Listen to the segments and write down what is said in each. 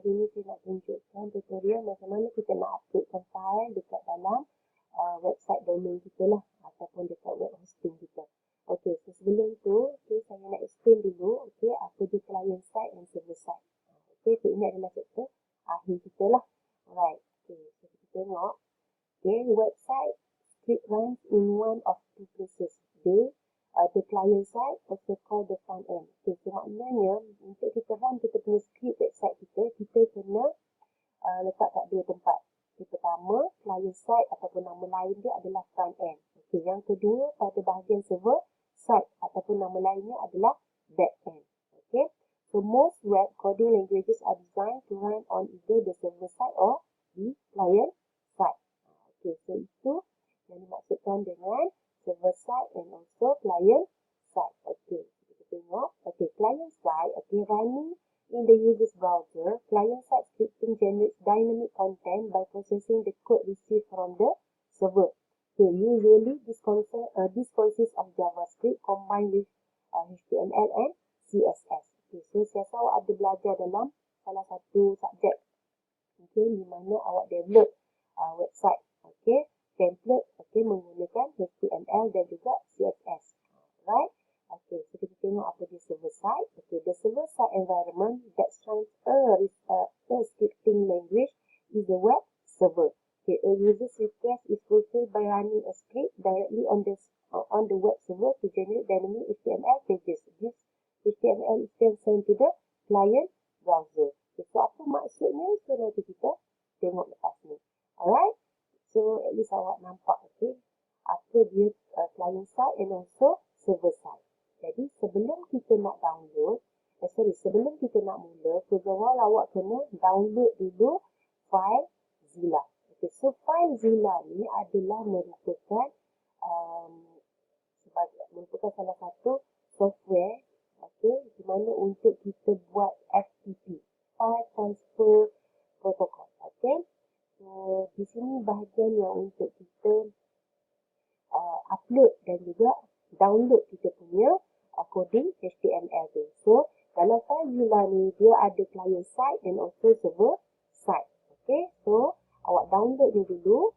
sini saya nak tunjukkan tutorial macam mana kita nak uploadkan file dekat dalam website domain kita lah ataupun dekat web hosting kita. Okey, so sebelum tu, saya nak explain dulu, apa dia client side dan server side. So ini adalah chapter akhir kita lah. Alright, so kita tengok. Website script runs in one of two places. The client side also called the front end. So maknanya untuk kita run kita punya script website kita kena letak kat dua tempat. Pertama, client side ataupun nama lain dia adalah front end. Yang kedua, pada bahagian server side ataupun nama lainnya adalah back end. So most web coding languages are designed to run on either the server side or the client side. So itu yang dimaksudkan dengan server side and also client side. Kita tengok. Client side, running in the user's browser. Client side scripting generates dynamic content by processing the code received from the server. Usually this consists of JavaScript combined with HTML and CSS. So saya rasa awak ada belajar dalam salah satu subjek di mana awak develop website template menggunakan HTML dan juga CSS. Right? So kita tengok apa dia server side. The server side environment that runs a scripting language is the web server. A user's request is fulfilled by running a script directly on the web server to generate dynamic HTML pages. This HTML is then sent to the client browser. So apa maksudnya? So nanti kita tengok lepas ni. Alright? So at least awak nampak apa dia client side and also server side. Jadi sebelum kita nak download, sebelum kita nak mula, first of all awak kena download dulu file Zilla. So file Zilla ni adalah merupakan salah satu software di mana untuk kita buat FTP, File Transfer Protocol. So di sini bahagian yang untuk kita upload dan juga download kita punya coding HTML tu. So dalam file Zilla ni dia ada client side and also server side. So awak download ni dulu.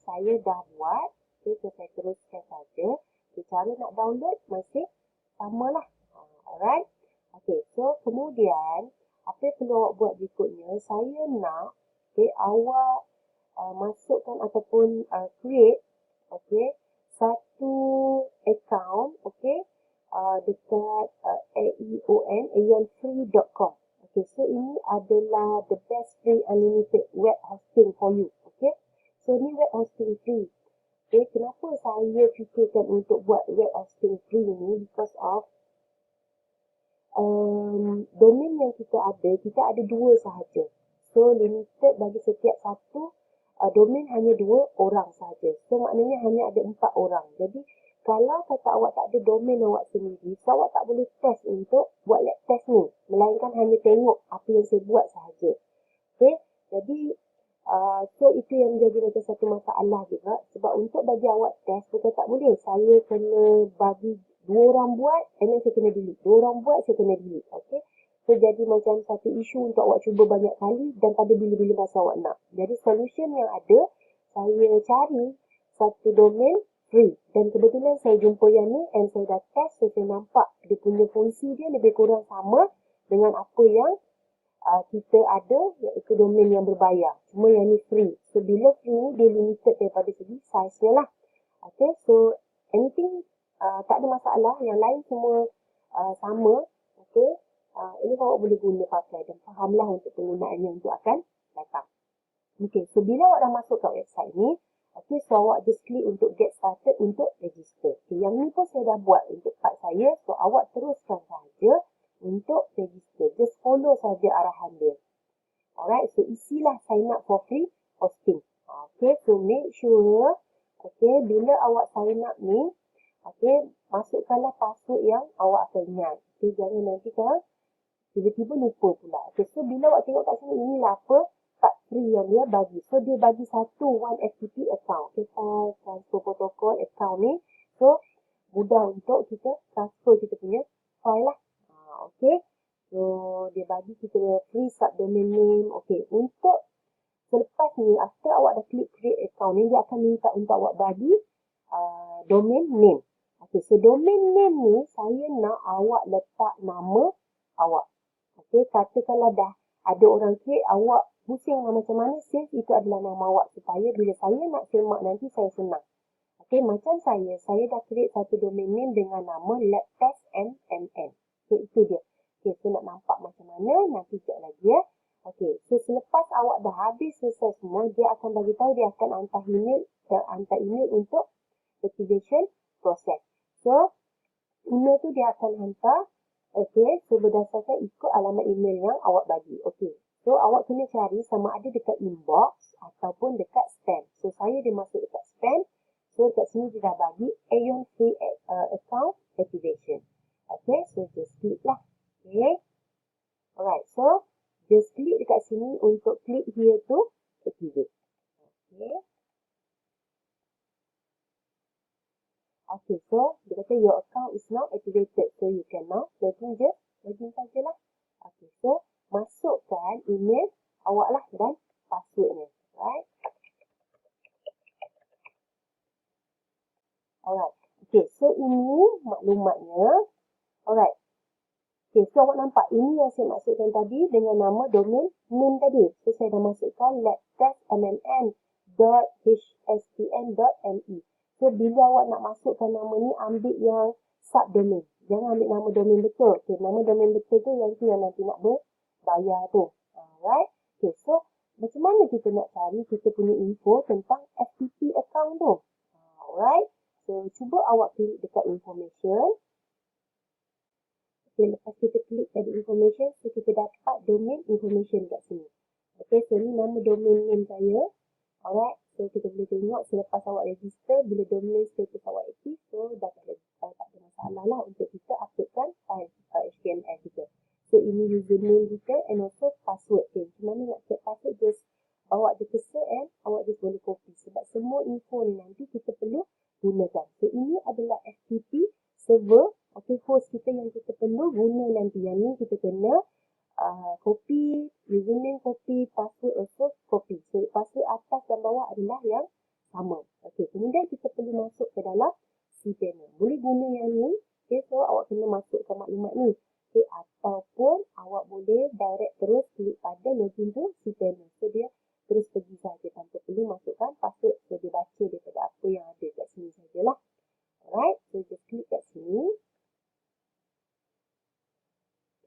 Saya dah buat. So saya teruskan saja. Cara nak download masih samalah. Alright. So kemudian apa yang perlu awak buat berikutnya, saya nak awak masukkan ataupun create satu account dekat aeonfree.com. So ini adalah the best free unlimited web hosting for you. So ni web hosting free. Kenapa saya fikirkan untuk buat web hosting free ni? Because of domain yang kita ada dua sahaja. So limited bagi setiap satu domain hanya 2 orang sahaja. So maknanya hanya ada 4 orang. Jadi kalau kata awak tak ada domain awak sendiri, so awak tak boleh test untuk buat lab test ni. Melainkan hanya tengok apa yang saya buat sahaja. Jadi so itu yang menjadi macam satu masalah juga. Sebab untuk bagi awak test, bukan tak boleh. Saya kena bagi 2 orang buat, and then saya kena delete. 2 orang buat, saya kena delete. So jadi macam satu isu untuk awak cuba banyak kali dan pada bila-bila masa awak nak. Jadi solution yang ada, saya cari satu domain free. Dan kebetulan saya jumpa yang ni and saya dah test, so saya nampak dia punya fungsi dia lebih kurang sama dengan apa yang kita ada, iaitu domain yang berbayar. Cuma yang ni free. So bila free ni dia limited daripada segi size-nya lah. So anything tak ada masalah. Yang lain semua sama. Ini awak boleh guna pakai dan fahamlah untuk penggunaannya untuk akan datang. So bila awak dah masuk ke website ni, so awak just klik untuk get started untuk register. Yang ni pun saya dah buat untuk part saya. So awak teruskan saja untuk register. Just follow saja arahan dia. Alright, so isilah sign up for free hosting. So make sure, bila awak sign up ni, masukkanlah password yang awak akan ingat. Jangan nanti kan tiba-tiba lupa pula. So bila awak tengok kat sini, inilah apa part free yang dia bagi. So dia bagi satu one FTP account. File Transfer Protocol account ni. So mudah untuk kita transfer kita punya file lah. So, dia bagi kita free subdomain name. Okay, untuk selepas ni, after awak dah klik create account ni, dia akan minta untuk awak bagi domain name. Okay, so domain name ni, saya nak awak letak nama awak. Okay, katakanlah dah ada orang create, awak pusing macam mana save, itu adalah nama awak. Supaya bila saya nak semak nanti, saya senang. Okay, macam saya dah create satu domain name dengan nama labtestmmm. So, itu dia. Okay, so nak nampak macam mana, nanti sekejap lagi ya. Okay, so selepas awak dah habis selesai semua, dia akan bagi tahu dia akan hantar email untuk activation process. So, email tu dia akan hantar. Okay, so berdasarkan ikut alamat email yang awak bagi. Okay, so awak kena cari sama ada dekat inbox ataupun dekat spam. So, saya dia masuk dekat spam. So, dekat sini dia dah bagi Aeon Free Account Activation. Okay, so just klik lah. Okay, alright, so just klik dekat sini untuk klik here to activate. Okay. Okay, so dia kata your account is now activated. So you can now login sajalah. Okay, so masukkan email awak lah dan passwordnya. Right. Alright. Okay, so ini maklumatnya. Alright. Okay, so awak nampak ini yang saya masukkan tadi dengan nama domain name tadi. So saya dah masukkan labtestmmm.hstn.me. So, bila awak nak masukkan nama ni, ambil yang subdomain. Jangan ambil nama domain betul. Okay, nama domain betul tu yang nanti nak berbayar tu. Alright. Okay, so macam mana kita nak cari kita punya info tentang FTP account tu? Alright. So, cuba awak klik dekat information. Okay, lepas kita klik tadi information, so kita dapat domain information kat sini. Okay, so ni nama domain name saya. Alright. So, kita boleh tengok selepas awak register, bila domain status awak aktif, so dah tak ada masalah lah untuk kita uploadkan file HTML kita. So, ini username kita and also password. Okay, macam mana nak set password, just bawa je cursor and awak just boleh copy. Sebab semua info ni nanti kita perlu gunakan. So, ini adalah FTP server, okay, host kita yang kita perlu guna nanti. Yang ni kita kena copy, username copy, password also copy. So, password atas dan bawah adalah yang sama. Okey, kemudian kita perlu masuk ke dalam cPanel. Boleh guna yang ni. Okey, so awak kena masukkan maklumat ni. Okey, ataupun awak boleh direct terus klik pada login tu cPanel. So, dia terus pergi saja tanpa perlu masukkan password. So, dia baca daripada apa yang ada kat sini sajalah. Alright, so just klik kat sini.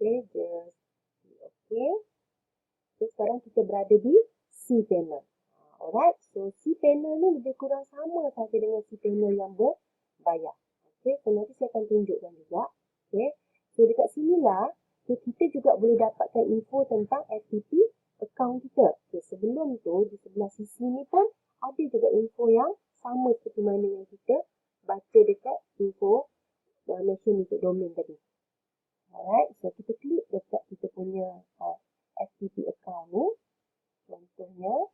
Okey, just okay. So, sekarang kita berada di cPanel. Alright. So, cPanel ni lebih kurang sama saja dengan cPanel yang berbayar. Okay. So, nanti saya akan tunjukkan juga. Okay. So, dekat sinilah kita juga boleh dapatkan info tentang FTP account kita. Okay. Sebelum tu, di sebelah sisi ni pun ada juga info yang sama seperti mana yang kita baca dekat info nation untuk domain tadi. Alright, so kita klik dekat kita punya FTP account ni. Contohnya,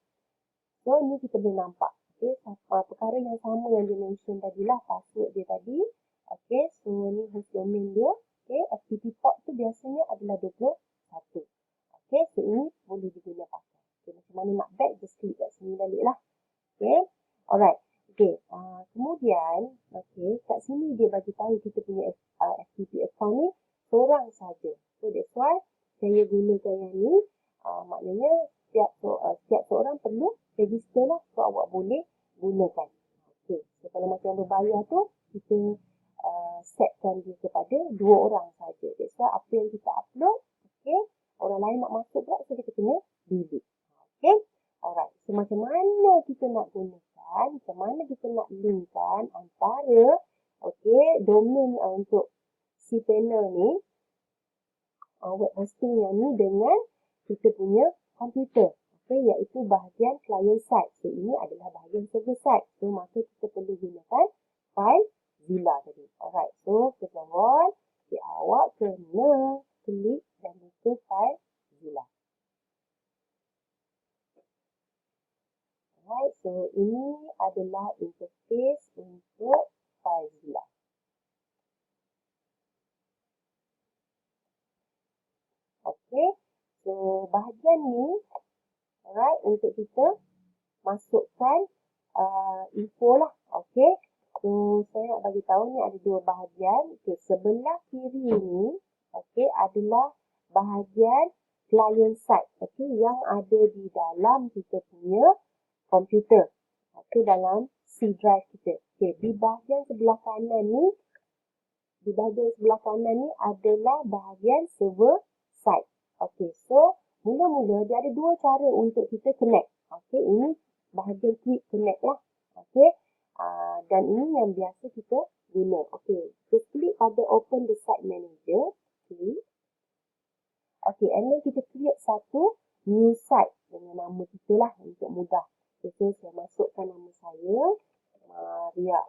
so ni kita boleh nampak. Okay, perkara yang sama yang dia mention tadilah, password dia tadi. Okay, so ni host domain dia. Okay, FTP port tu biasanya adalah 21. Okay, so ini boleh digunakan pakai. Okay, macam mana nak back, just klik kat sini balik lah. Okay, alright. Okay, kemudian, okay, kat sini dia bagi tahu kita punya FTP account ni seorang saja. So, that's why saya gunakan yang ni. Maknanya, setiap seorang perlu register lah. So, awak boleh gunakan. Okay. So, kalau macam berbayar tu, kita setkan dia kepada 2 orang saja. That's why apa yang kita upload, okay, orang lain nak masuk pula, so kita kena delete. Okay. Alright. So, macam mana kita nak gunakan, macam mana kita nak linkkan antara, okay, domain untuk cPanel ni, web hosting yang ni dengan kita punya komputer. Okay, iaitu bahagian client side. So, ini adalah bahagian server side. So, maka kita perlu gunakan FileZilla tadi. Alright, so first of all, okay, awak kena klik dan buka FileZilla. Alright, so ini adalah interface untuk FileZilla. bahagian ni, alright, untuk kita masukkan info lah. Okay. So, saya nak bagi tahu ni ada dua bahagian. Okay, sebelah kiri ni, okay, adalah bahagian client side. Okay, yang ada di dalam kita punya komputer. Okay, dalam C drive kita. Okay, di bahagian sebelah kanan ni, adalah bahagian server side. Okay, so mula-mula dia ada dua cara untuk kita connect. Okay, ini bahagian quick connect lah. Okay, dan ini yang biasa kita guna. Okay, just klik pada open the site manager. Klik. Okay, and then kita create satu new site dengan nama kita lah untuk mudah. Okay, so saya masukkan nama saya, Maria.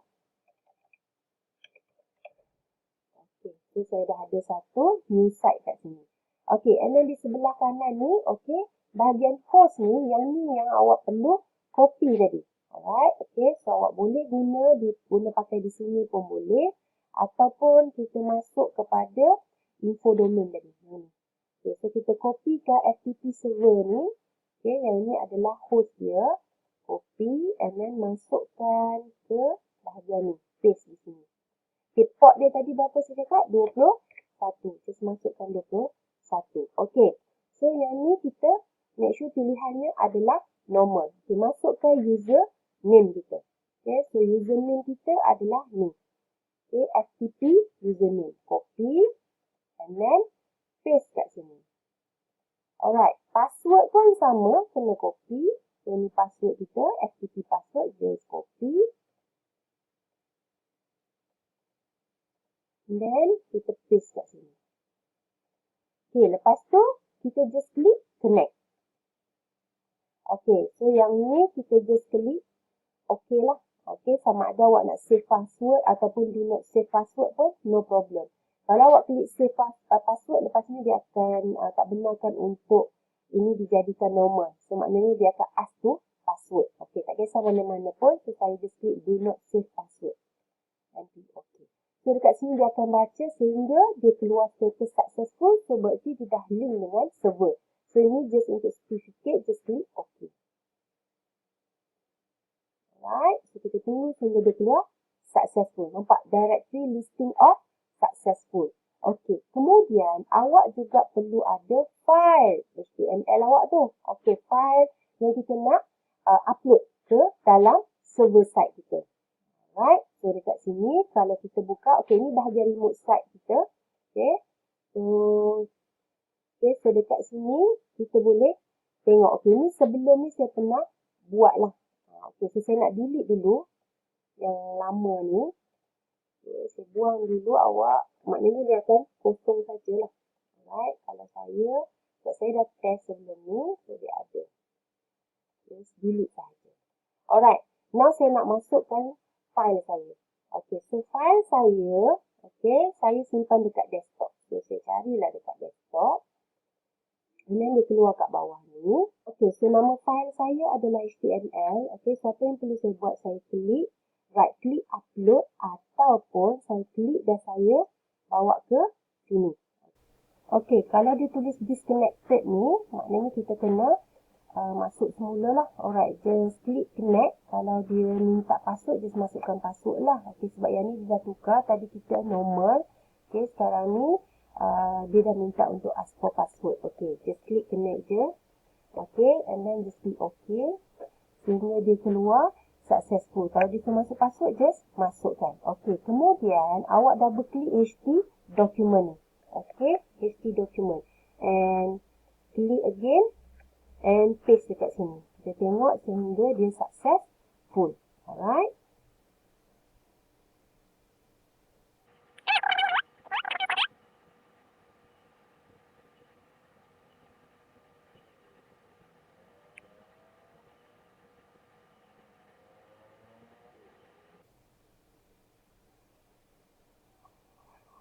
Okay, so saya dah ada satu new site kat sini. Okay, and then di sebelah kanan ni, okay, bahagian host ni yang awak perlu copy tadi. Alright, okay, so awak boleh guna pakai di sini pun boleh, ataupun kita masuk kepada info domain tadi. Okay, so kita copy ke FTP server ni. Okay, yang ini adalah host dia. Copy and then masukkan ke bahagian ni. Paste di sini. Okay, port dia tadi berapa saya cakap? 21. Just masukkan 21. Okay, so yang ni kita make sure pilihannya adalah normal. Okay, masukkan user name kita. Okay, so username kita adalah ni. Okay, FTP username. Copy and then paste kat sini. Alright, password pun sama, kena copy. So, ni password kita, FTP password, just copy. And then, kita paste kat sini. Okay, lepas tu, kita just klik connect. Okay, so yang ni kita just klik okay lah. Okay, sama ada awak nak save password ataupun do not save password pun, no problem. Kalau awak klik save password, lepas ni dia akan tak benarkan untuk ini dijadikan normal. So, maknanya dia akan ask tu password. Okay, tak kisah mana-mana pun. So, saya just klik do not save password. Nanti, okay. So, dekat sini dia akan baca sehingga dia keluar status successful. So, berarti dia dah link dengan server. So, ini just untuk certificate, just klik okay. Alright, so kita tunggu sehingga dia keluar successful. Nampak? Directory listing of successful. Okey, kemudian awak juga perlu ada file HTML awak tu. Okey, file yang kita nak upload ke dalam server site kita. Alright, so dekat sini kalau kita buka, okey, ini bahagian remote site kita. Okey, so dekat sini kita boleh tengok. Okey, ni sebelum ni saya pernah buat lah. Okey, so saya nak delete dulu yang lama ni. Okay, saya buang dulu awak. Maknanya dia akan kosong sajalah. Alright, kalau saya dah test sebelum ni, so dia ada. Just delete saja. Alright, now saya nak masukkan file saya. Okay, so file saya, okay, saya simpan dekat desktop. So, saya carilah dekat desktop. And then dia keluar kat bawah ni. Okay, so nama file saya adalah HTML. Okay, so apa yang perlu saya buat? Saya klik, right click upload ataupun saya klik dan saya bawa ke sini. Okay, kalau dia tulis disconnected ni, maknanya kita kena masuk semula lah. Alright, just klik connect. Kalau dia minta password, just masukkan password lah. Okay, sebab yang ni dia dah tukar. Tadi kita normal. Okay, sekarang ni dia dah minta untuk ask for password. Okay, just klik connect je. Okay, and then just klik okay. Sehingga dia keluar successful. Kalau dia masuk password, just masukkan. Okay, kemudian awak double klik HT document. Okay, HT document. And klik again. And paste dekat sini. Kita tengok sehingga dia successful. Alright.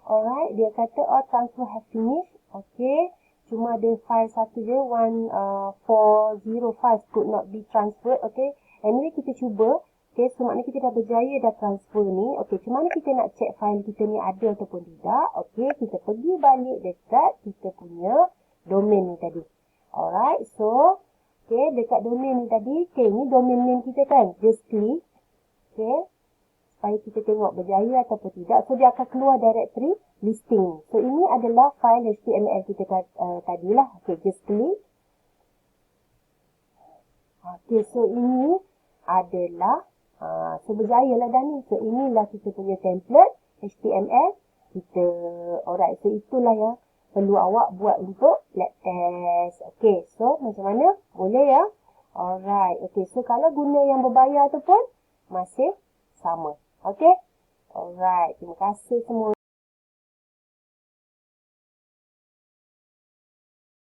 Alright, dia kata all transfer have finished. Okay. Cuma ada file satu je, 1405 could not be transferred. Okay, anyway kita cuba. Okay, so maknanya kita dah berjaya dah transfer ni. Okay, macam mana kita nak check file kita ni ada ataupun tidak? Okay, kita pergi balik dekat kita punya domain ni tadi. Alright, so dekat domain ni tadi, ni domain name kita kan. Just klik, supaya kita tengok berjaya ataupun tidak. So, dia akan keluar directory listing. So, ini adalah file HTML kita tadi lah. Just klik. So ini adalah so berjaya lah dah ni. So, inilah kita punya template HTML kita. Alright, so itulah yang perlu awak buat untuk lab test. So macam mana? Boleh ya? Alright, so kalau guna yang berbayar tu pun masih sama. Alright, terima kasih semua.